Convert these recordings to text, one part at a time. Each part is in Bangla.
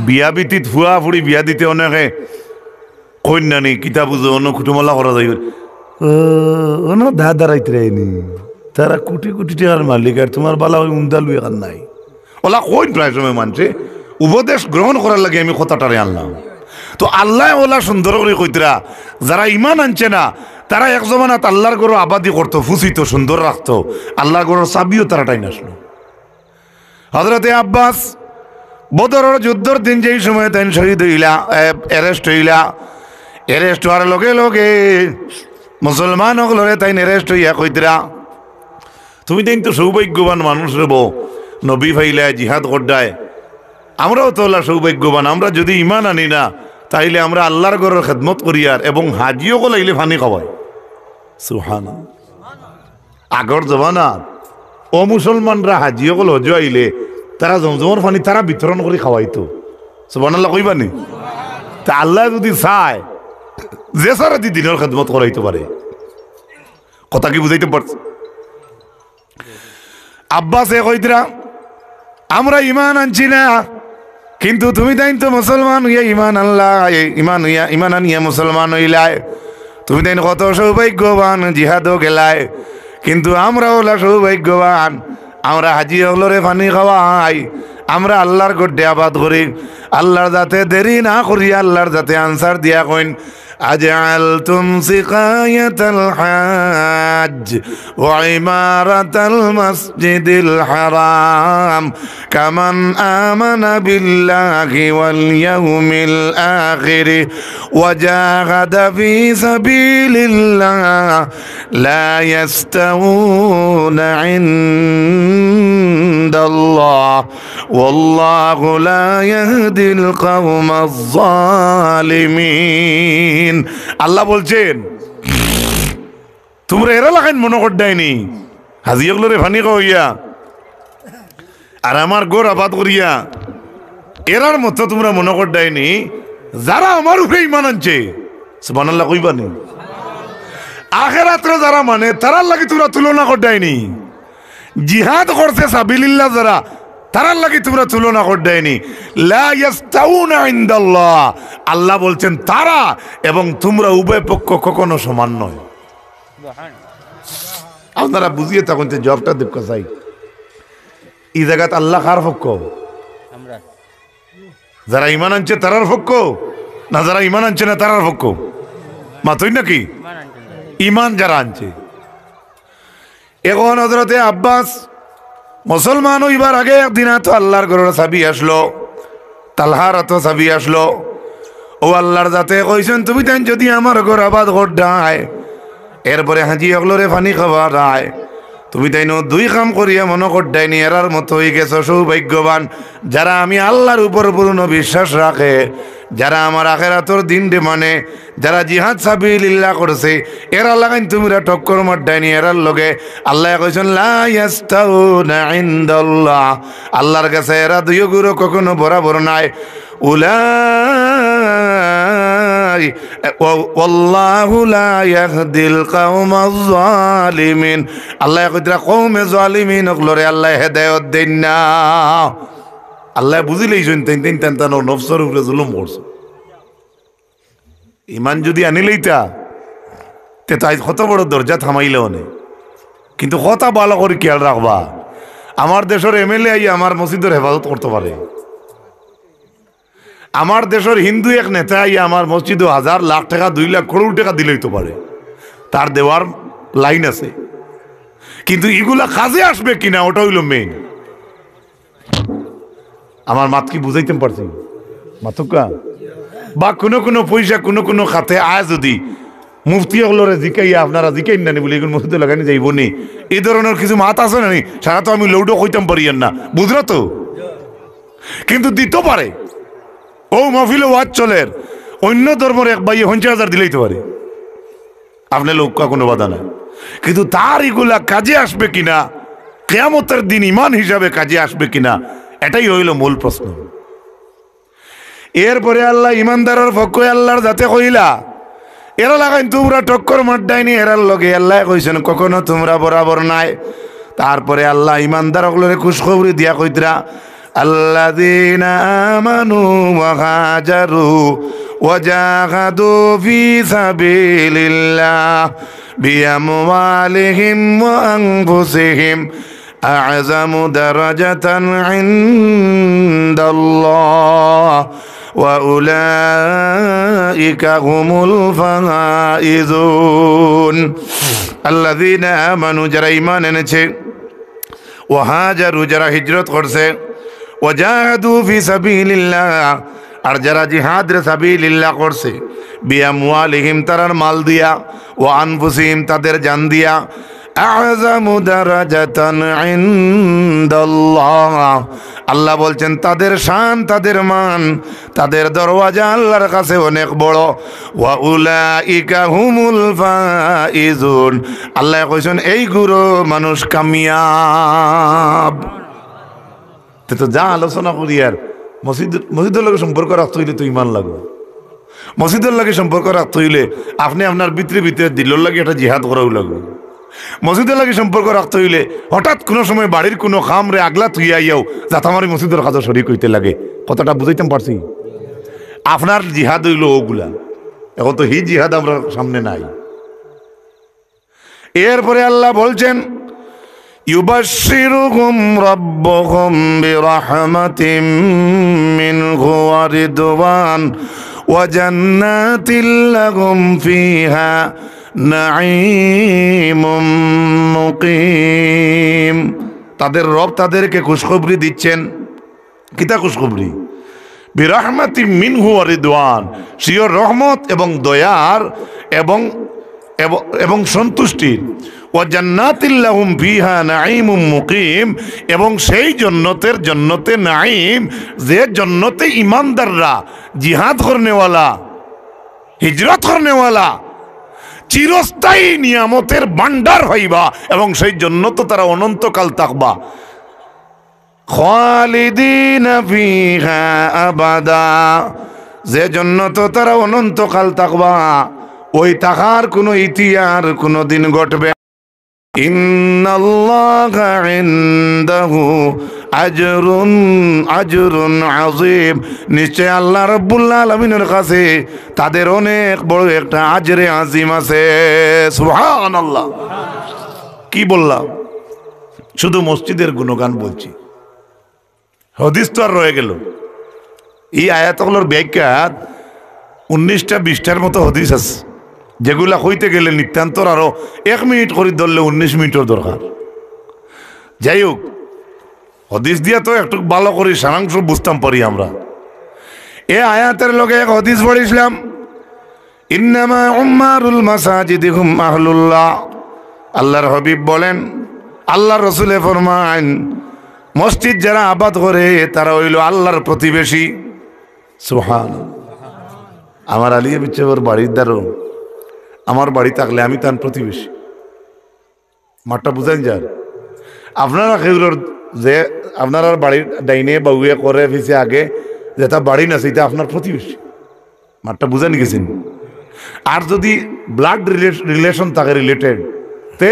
বিয়া বিতিত ফুয়া ফুড়ি বিয়া দিতে অনেকে কন্যা নেই কিতাব বুঝো অন্য কুটুমলা করা যায় অন্য দাঁড়াইতে রাইনি তারা কোটি কোটি টাকার মালিক আর তোমার বালা ওই উন্দালু এখান নাই ওলা কইন প্রায় সময় মানছে উপদেশ গ্রহণ করার লাগে আমি কথাটারে আনলাম তো আল্লাহ ওলা সুন্দর করে কইতরা যারা ইমান আনছে না তারা এক জমানাত আল্লাহর গরু আবাদি করতো ফুসিত সুন্দর রাখতো আল্লাহর গরুর চাবিও তারা টাইন আসলো হযরতে আব্বাস বদরের যুদ্ধের দিন যেই সময় তাই শহীদ হইলা অ্যারেস্ট হইলা অ্যারেস্ট হওয়ার লগে লগে মুসলমান হলে তাই অ্যারেস্ট হইয়া কইতরা তুমি তাই তো সৌভাগ্যবান মানুষ রেব নবী ভাইলায় জিহাদ করডায় আমরাও তো হলা সৌভাগ্যবান আমরা যদি ইমান আনি না তাইলে আমরা আল্লাহর ঘরের খেদমত করি আর এবং হাজিও গলাইলে ফানি খাওয়াই সুবহানাল্লাহ আগর জমানাত ও মুসলমানরা হাজিও গল হজ আইলে তারা জমজমর পানি তারা বিতরণ করে খাওয়াইতো সুবহানাল্লাহ কইবানি তা আল্লাহ যদি চায় যে সারা দিনের খেদমত করাইতে পারে কথা কি বুঝাইতে পারছে আব্বাস এ কইতরা আমরা ইমান আনছি না কিন্তু তুমি তাই তো মুসলমান হইয়া ইমান আল্লাহ ইমান হইয়া ইমান আনিয়া মুসলমান হইলায় তুমি তাই কত সৌভাগ্যবান জিহাদও গেলায় কিন্তু আমরা হলা সৌভাগ্যবান আমরা হাজি হলরে পানি খাওয়াই আমরা আল্লাহর গড্ডে আবাদ করি আল্লাহর যাতে দেরি না করি আল্লাহর যাতে আনসার দিয়া কইন أجعلتم سقاية الحاج وعمارة المسجد الحرام كمن آمن بالله واليوم الآخر وجاهد في سبيل الله لا يستوون عند الله والله لا يهدي القوم الظالمين আল্লাহ বলছেন তোমরা এরা লাগাইন মনে করডাইনি হাজিগুলোরে ফানি খাওয়াইয়া আর আমার গোড় আবাদ করিয়া এরার মতো তোমরা মনে করডাইনি যারা আমার উপরে ইমান আনছে সুবহানাল্লাহ কইবানি আখিরাতে যারা মানে তারার লাগি তোমরা তুলনা করডাইনি জিহাদ করছে সাবিলিল্লাহ যারা তারার লাগি তোমরা তুলনা করডাইনি লা ইয়াস্তাউনা ইনদাল্লাহ আল্লাহ বলছেন তারা এবং তোমরা উভয় পক্ষ কখনো সমান নয় আপনারা বুঝিয়ে তখন যে জবটা দেব চাই এই জায়গাত আল্লাহ কার পক্ষ যারা ইমান আনছে তারার পক্ষ না যারা ইমান আনছে না তারার পক্ষ মাতই নাকি ইমান যারা আনছে এখন হযরতে আব্বাস মুসলমান হইবার আগে একদিন তো আল্লাহর ঘরের চাবি আসলো তালহার তো চাবি আসলো ও আল্লাহর যাতে কইছেন তুমি তাই যদি আমার ঘর আবাদ করডায় এরপরে হাজি হলরে পানি খাবার রায় তুমি তাই দুই কাম করিয়া মনে করডাইনি এরার মতো হয়ে গেছো সৌভাগ্যবান যারা আমি আল্লাহর উপর পূর্ণ বিশ্বাস রাখে যারা আমার আখিরাতের দিন দে মানে যারা জিহাদ সাবিলিল্লাহ করছে এরা লাগাইন তুমিরা টক্কর মারডাইনি এরার লগে আল্লাহ কইছেন লা ইয়াস্তাউনা ইনদাল্লাহ আল্লাহর কাছে এরা দুই গুরু কখনো বরাবর নাই উলাই ওয়াল্লাহু লা ইয়াহদিল কওমাজ জালিমিন আল্লাহ কইতরা কওমে জালিমিন ওগুলোরে আল্লাহ হেদায়েত দেন না আল্লাহ বুঝিলেই শুনতেন তিন তিন তার নফসের উপরে জুলুম করছে ইমান যদি আনিলেইতা তে তাই কত বড় দরজা থামাইলেও নেই কিন্তু কথা ভালো করে খেয়াল রাখবা আমার দেশের এমএলএ আই আমার মসজিদের হেফাজত করতে পারে আমার দেশের হিন্দু এক নেতা আই আমার মসজিদে 1000 লাখ টাকা 2 লাখ কোটি টাকা দিলেই তো পারে তার দেওয়ার লাইন আছে কিন্তু এগুলা কাজে আসবে কিনা ওটা হইল মেইন আমার মাত কি বুঝাইতে পারছি মাতুকা বা কোনো পয়সা কোনো খাতে আয় যদি মুফতি হলরে জিকাইয়া আপনারা জিকাইন না বলে এগুলো মসজিদে লাগানি যাইব নি এই ধরনের কিছু মাত আছে না সারা তো আমি লৌডো কইতাম পারিয়েন না বুঝলো তো কিন্তু দিতে পারে ও মহফিলে ওয়াজ চলের অন্য ধর্মের এক ভাই 50,000 দিলেই তো পারে আপনার লোক কোনো বাধা নাই কিন্তু তার এগুলা কাজে আসবে কিনা কিয়ামতের দিন ইমান হিসাবে কাজে আসবে কিনা এটাই হইল মূল প্রশ্ন এরপরে আল্লাহ ইমানদারের পক্ষে আল্লাহর যাতে কইলা এরা লাগাইন তোমরা টক্কর মারডাইনি এরার লগে আল্লাহ কইছেন কখনো তোমরা বরাবর নাই তারপরে আল্লাহ ইমানদার ওগুলোরে খুশখবরি দিয়া কইতরা الذين آمنوا وهاجروا وجاهدوا في سبيل الله بأموالهم وأنفسهم أعظم درجة عند الله وأولئك هم الفائزون الذين آمنوا যারা ঈমান এনেছে ওয়াহাজারু যারা হিজরত করছে ওয়াজাহাদু ফি সাবিলিল্লাহ আর যারা জিহাদ রে সাবিলিল্লাহ করছে বিআমওয়ালিহিম তারার মাল দিয়া ওয়া আনফুসিহিম তাদের জান দিয়া আ'যামু দারাজাতান ইনদাল্লাহ আল্লাহ বলছেন তাদের শান তাদের মান তাদের দরওয়াজা আল্লাহর কাছে অনেক বড় ওয়া উলাইকা হুমুল ফাইজুন আল্লাহ কইছেন এই গুরু মানুষ কামিয়াব তো যা আলোচনা করি আর মসজিদের লগে সম্পর্ক রাখতে হইলে তো ইমান লাগবে মসজিদের লাগে সম্পর্ক রাখতে হইলে আপনি আপনার ভিতরে ভিতরে দিলর লাগে একটা জিহাদ করাও লাগবে মসজিদের লাগে সম্পর্ক রাখতে হইলে হঠাৎ কোনো সময় বাড়ির কোনো খামরে আগলা তুই আইয়াও যাতে আমার মসজিদের কাজও শরীক হইতে লাগে কথাটা বুঝাইতাম পারছি আপনার জিহাদ হইল ওগুলা এখন তো হি জিহাদ আমরা সামনে নাই এরপরে আল্লাহ বলছেন ইউবাশশিরুহুম রাব্বুহুম বিরাহমাতিম মিনহু ওয়া রিদওয়ান ওয়া জান্নাতিন লাহুম ফিহা নাঈমুম মুকিম তাদের রব তাদেরকে খুশখবরি দিচ্ছেন কিতা খুশখবরি বিরাহমাতিম মিনহু ওয়া রিদওয়ান সিওর রহমত এবং দয়ার এবং সন্তুষ্টির ওয়া জান্নাতিন লাহুম ফিহা নাঈমুম মুকিম এবং সেই জন্নতে নাঈম যে জন্নতে ঈমানদাররা জিহাদ করনেওয়ালা হিজরত করনেওয়ালা চিরস্থায়ী নিয়ামতের ভান্ডার হইবা এবং সেই জন্য তো তারা অনন্তকাল থাকবা খালিদিনা ফিহা আবাদা যে জন্য তো তারা অনন্তকাল থাকবা ওই থাকার কোনো ইতিহার কোনো দিন ঘটবে ইন্নাল্লাহা ইনদাহু আজরুন আযীম নিশ্চয় আল্লাহ রাব্বুল আলামিনের কাছে তাদের অনেক বড় একটা আজরে আজিম আছে সুবহানাল্লাহ কি বললাম শুধু মসজিদের গুণগান বলছি হাদিস তো আর রয়ে গেল এই আয়াতগুলোর ব্যাখ্যাত 19টা 20টার মতো হাদিস আছে যেগুলা হইতে গেলে নিতান্তর আরো 1 মিনিট করে ধরলে 19 মিনিটের দরকার যাই হোক হাদিস দিয়া তো একটু ভালো করে সারাংশ বুঝতাম পারি আমরা এ আয়াতের লগে এক হাদিস পড়িছিলাম ইন্নামা উম্মারুল মাসাজিদি হুম আহলুল্লাহ আল্লাহর হাবিব বলেন আল্লাহর রাসূল ফরমান মসজিদ যারা আবাদ করে তারা হইল আল্লাহর প্রতিবেশী সুবহানাল্লাহ আমার আলিয়া বিচ্ছেবর বাড়ির দ্বারো আমার বাড়ি থাকলে আমি তার প্রতিবেশী মাঠটা বুঝেন যার আপনারা সেগুলোর যে আপনার বাড়ির ডাইনে বাউয়ে করে ফিসে আগে যেটা বাড়ি না সেটা আপনার প্রতিবেশী মাঠটা বুঝেন গেছেন আর যদি ব্লাড রিলেশন থাকে রিলেটেড তে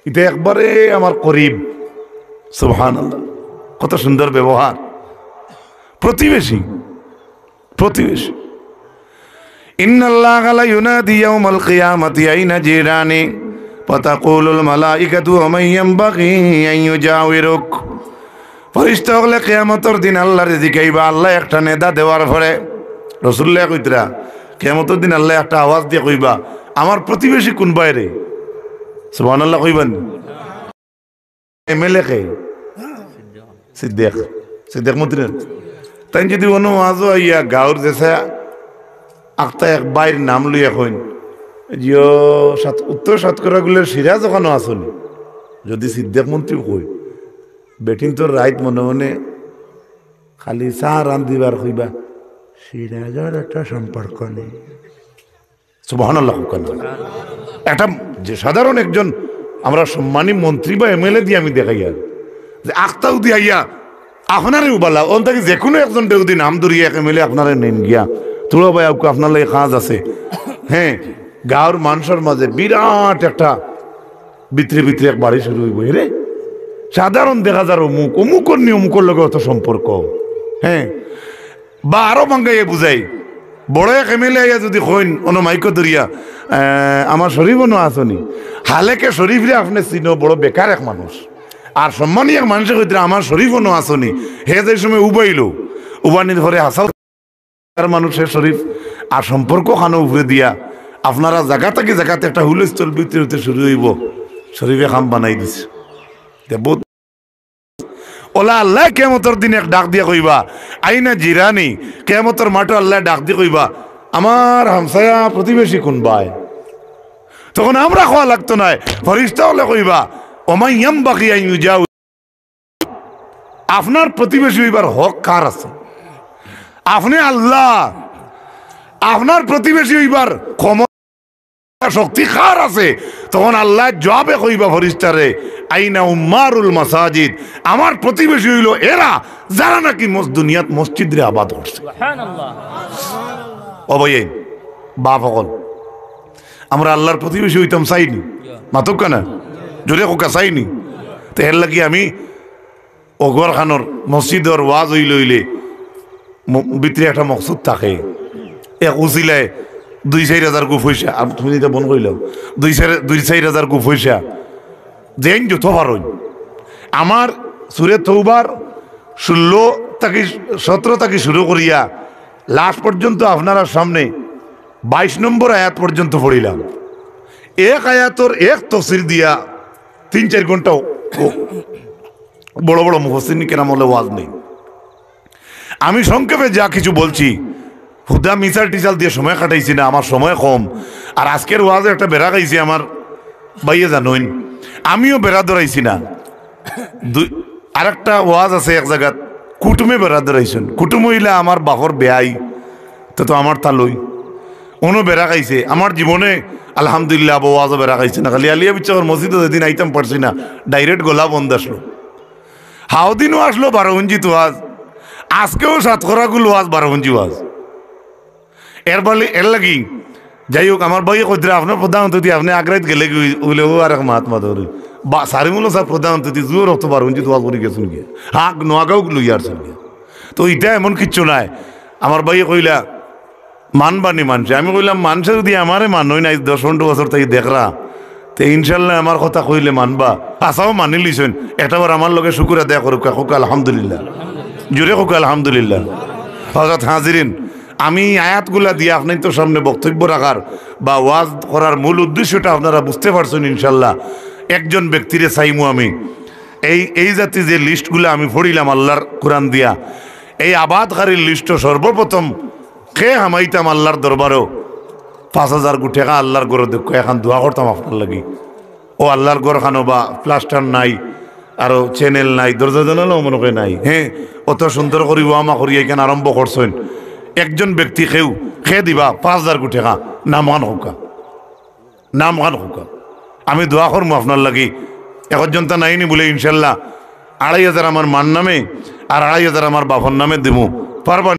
এটা একবারে আমার করিব সুবহানাল্লাহ কত সুন্দর ব্যবহার প্রতিবেশী প্রতিবেশী ইন্নাল্লাহা লা ইউনাদি ইয়াওমাল কিয়ামাতি আইনা জিরানি ফাতাকুলুল মালাইকাতু ওয়া মান ইয়ানবাগি আন ইউজাওয়িরুক ফেরেশতা হলে কিয়ামতের দিন আল্লাহর জিকাইবা আল্লাহ একটা নেদা দেওয়ার পরে রাসূলুল্লাহ কইতরা কিয়ামতের দিন আল্লাহ একটা আওয়াজ দিয়ে কইবা আমার প্রতিবেশী কোন বাইরে সুবহানাল্লাহ কইবেন এমএলএ কে সিদ্দিক মন্ত্রী তাই যদি অন্য আজও আইয়া গাঁর যেসা আখতা এক বাইর নাম লইয়া কইন জিও উত্তর সাতকরাগুলোর সিরাজ ওখানে আসনি যদি সিদ্দিক মন্ত্রী কই বেটিং তোর রাইত মনে মনে খালি চা রান্ধিবার কইবা সিরাজের একটা সম্পর্ক নেই সুবহানাল্লাহ একটা যে সাধারণ একজন আমরা সম্মানী মন্ত্রী বা এমএলএ দিয়ে আমি দেখাই আর যে আখতাও দিয়ে আইয়া আপনারে উবালা ওন থেকে যে কোনো একজন দেউদি নাম ধরিয়ে এক এমএলএ আপনারে নেন গিয়া তোরা ভাই আপনার লাগে কাজ আছে হ্যাঁ গাঁর মানুষের মাঝে বিরাট একটা ভিতরে ভিতরে এক বাড়ি শুরু হইব রে সাধারণ দেখা যার অমুক অমুকর নিয়ে অমুকর লগে অত সম্পর্ক। হ্যাঁ, বা আরো বাঙ্গাইয়ে বুঝাই, বড় এক এমএলএ যদি কইন অন মাইক ধরিয়া আমার শরীফ অন আসনি, হালেকে শরীফরে আপনি চিনো বড় বেকার এক মানুষ, আর সম্মানী এক মানুষে কইতে আমার শরীফ অন আসনি, হে যে সময় উবাইলো উবানির ঘরে হাসাও মানুষের শরীফ আর সম্পর্ক খানো উপরে দিয়া আপনারা জায়গাটাকে জায়গাতে একটা হুলস্থল বিক্রি হতে শুরু হইব, শরীফে খাম বানাই দিছে। ওলা আল্লাহ কেমতর দিন এক ডাক দিয়া কইবা আইনা জিরানি, কেমতর মাঠে আল্লাহ ডাক দিয়ে কইবা আমার হামসায়া প্রতিবেশী কোন বাই, তখন আমরা খাওয়া লাগতো না, ফরিস্তা হলে কইবা ওমাইয়াম বাকি আইন যাও, আপনার প্রতিবেশী হইবার হক কার আছে? আপনি আল্লাহ, আপনার প্রতিবেশী হইবার ক্ষমতা শক্তি কার আছে? তখন আল্লাহ জবাবে কইবা ফরিস্তারে আইনা উম্মারুল মাসাজিদ, আমার প্রতিবেশী হইল এরা যারা নাকি দুনিয়াত মসজিদ রে আবাদ করছে। অবৈন বাপ সকল আমরা আল্লাহর প্রতিবেশী হইতাম চাইনি, মাতক না জোরে কোকা চাইনি, তো এর লাগি আমি অগর খানোর মসজিদর ওয়াজ হইল হইলে ভিতরে একটা মকসুদ থাকে, এক উচিলায় 2-4 হাজার গু পয়সা, আর তুমি এটা বন করিলাম 2-4 হাজার গু পয়সা যেন যত পারই। আমার সুরে তৌবার 17 থেকে শুরু করিয়া লাস্ট পর্যন্ত আপনারা সামনে 22 নম্বর আয়াত পর্যন্ত পড়িলাম। এক আয়াতর এক তফসির দিয়া 3-4 ঘন্টা বড় বড় মুফাসসির কেরাম হলে ওয়াজ নেই। আমি সংক্ষেপে যা কিছু বলছি হুদা মিসাল টিসাল দিয়ে সময় কাটাইছি না, আমার সময় কম। আর আজকের ওয়াজে একটা বেড়া খাইছি আমার বাইয়ে জানোইন, আমিও বেড়া ধরাইছি না। আর একটা ওয়াজ আছে এক জায়গাত কুটুমে বেড়া ধরাইছেন, কুটুম হইলে আমার বাপর বেয়াই, তো আমার তালই অন্য বেড়া খাইছে। আমার জীবনে আলহামদুলিল্লাহ আবু ওয়াজও বেড়া খাইছে না, খালি আলিয়া বিচ্ছার মসজিদে যেদিন আইতাম পারছি না, ডাইরেক্ট গোলা বন্ধ আসলো, হাওদিনও আসলো 12 গঞ্জিত ওয়াজ, আজকেও 7 গুলো ওয়াজ 12 গঞ্জি ওয়াজ। এর লাগি যাই হোক আমার ভাই কইতে আপনার প্রধান অতিথি আপনি আগ্রাইত গেলে বলে ও আর এক মহাত্মা ধরে বা সারিমুলো সাহেব প্রধান অতিথি জোর রক্ত 12 গঞ্জিত ওয়াজ করে গেছেন গিয়ে, হাক নোয়াগাঁও লই আসছেন গিয়ে। তো এটা এমন কিচ্ছু নাই। আমার ভাই কইলা মানবানি মানছে, আমি কইলাম মানছে যদি আমারে মানই নাই 10-12 বছর থেকে দেখরা, তো ইনশাল্লাহ আমার কথা কইলে মানবা। আশাও মানি লিছেন, একটাবার আমার লগে শুকুর আদায় করুক, হোক আলহামদুলিল্লাহ, জোরে হোক আলহামদুলিল্লাহ। হযরত হাজিরিন, আমি আয়াতগুলা দিয়ে আপনার তো সামনে বক্তব্য রাখার বা ওয়াজ করার মূল উদ্দেশ্যটা আপনারা বুঝতে পারছেন ইনশাল্লাহ। একজন ব্যক্তিরে চাইমু আমি এই জাতি যে লিস্টগুলো আমি পড়িলাম আল্লাহর কোরআন দিয়া, এই আবাদকারীর লিস্টও সর্বপ্রথম কে হামাইতাম আল্লাহর দরবারও 5,000 টাকা আল্লাহর গড়ে দেখ এখন দোয়া করতাম আপনার লাগি। ও আল্লাহর গড় খানো বা প্লাস্টার নাই, আরো চ্যানেল নাই, দরজা জানালেও মনে করে নাই। হ্যাঁ, অত সুন্দর করি ওয়ামা করি এখানে আরম্ভ করছেন। একজন ব্যক্তি খে দিবা 5,000 টাকা নামগান হোকা, নামগান হোকা। আমি দোয়া করবো আপনার লাগি। একজন তা নাইনি বলে ইনশাল্লাহ 2,500 আমার মান নামে আর 2,500 আমার বাপর নামে দিব পারবা।